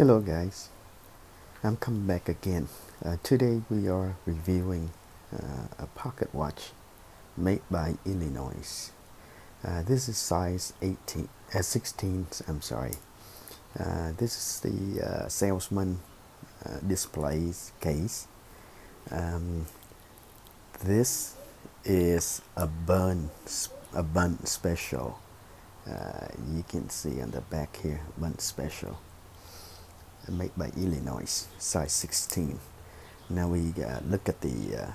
Hello guys, I'm coming back again. Today we are reviewing a pocket watch made by Illinois. This is size 16. I'm sorry. This is the salesman displays case. Um, this is a Bunn Special. You can see on the back here, Bunn Special, made by Illinois, size 16. Now we look at the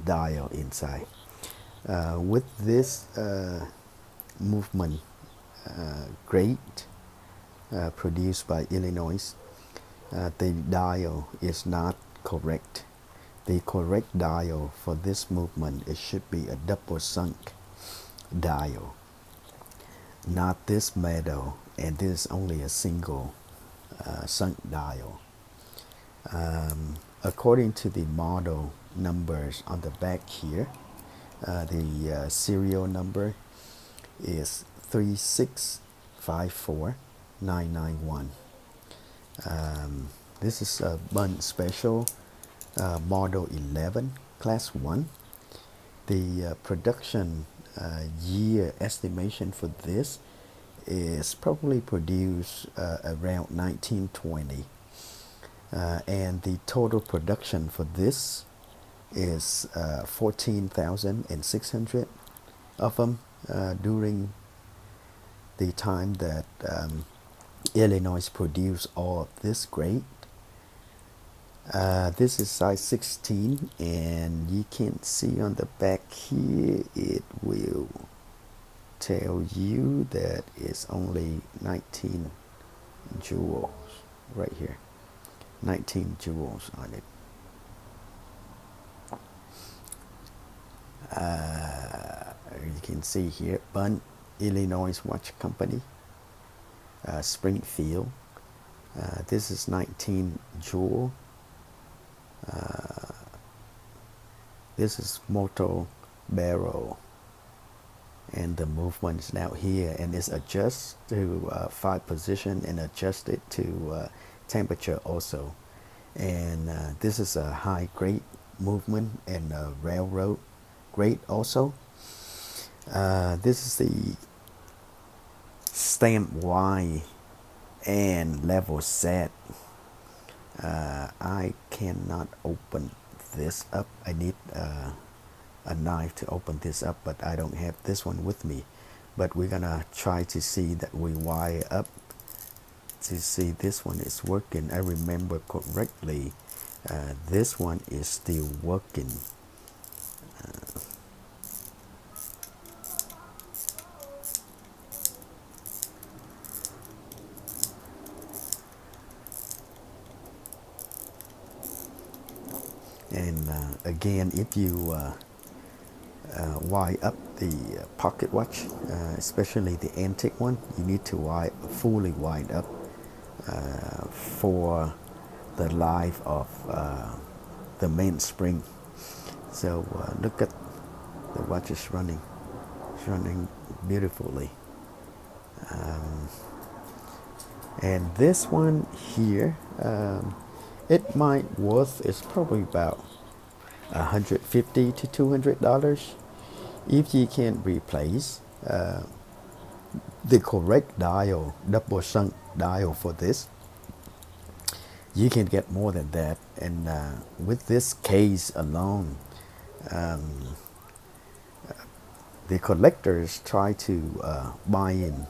dial inside. With this movement grate produced by Illinois, the dial is not correct. The correct dial for this movement, it should be a double sunk dial, not this metal, and this is only a single sunk dial. According to the model numbers on the back here, the serial number is 3654991. This is a Bunn Special Model 11 Class 1. The production year estimation for this is probably produced around 1920. And the total production for this is 14,600 of them during the time that Illinois produced all of this grade. This is size 16, and you can see on the back here it will tell you that it's only 19 jewels right here. 19 jewels on it. You can see here, Bunn, Illinois Watch Company, Springfield. This is 19 jewel. This is motor barrel, and the movement is now here, and it's adjusted to 5 position and adjusted to temperature also. And this is a high grade movement and a railroad grade also. This is the stamp Y and level set. I cannot open this up. I need a knife to open this up, but I don't have this one with me. But we're gonna try to see that we wire up to see this one is working. I remember correctly, this one is still working. And again, if you wire up the pocket watch, especially the antique one, you need to fully wired up for the life of the mainspring. So look at the watch is running. It's running beautifully. And this one here, it might worth, it's probably about $150 to $200 if you can replace the correct dial, double sunk dial for this. You can get more than that, and with this case alone, the collectors try to buy in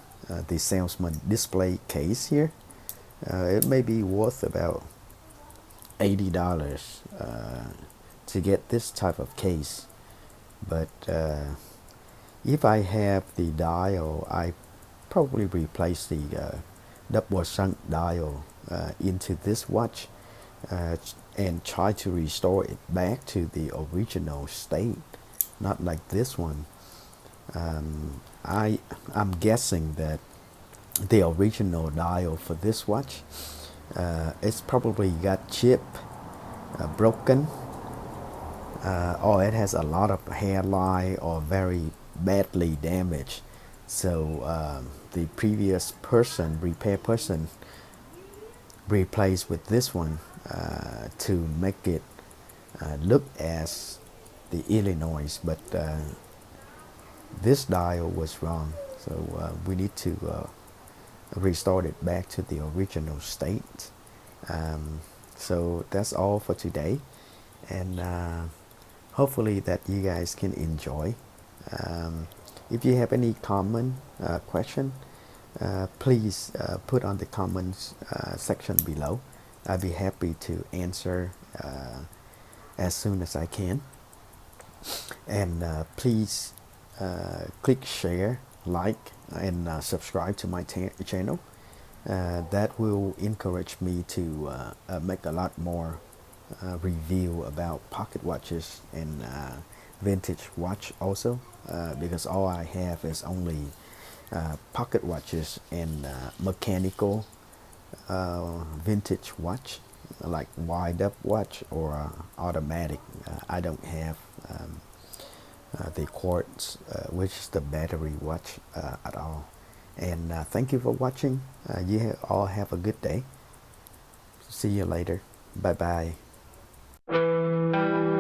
the salesman display case here. It may be worth about $80 to get this type of case, but if I have the dial, I probably replace the double sunk dial into this watch and try to restore it back to the original state, not like this one. I'm guessing that the original dial for this watch, it's probably got chip broken, or it has a lot of hairline or very badly damaged. So the previous person, repair person, replaced with this one to make it look as the Illinois, but this dial was wrong, so we need to restart it back to the original state. So that's all for today, and hopefully that you guys can enjoy. If you have any comment, question, please put on the comments section below. I'll be happy to answer as soon as I can. And please click share, like, and subscribe to my channel. That will encourage me to make a lot more review about pocket watches and vintage watch also, because all I have is only pocket watches and mechanical vintage watch, like wind up watch or automatic. I don't have the quartz, which is the battery watch at all. And thank you for watching. You all have a good day. See you later. Bye bye.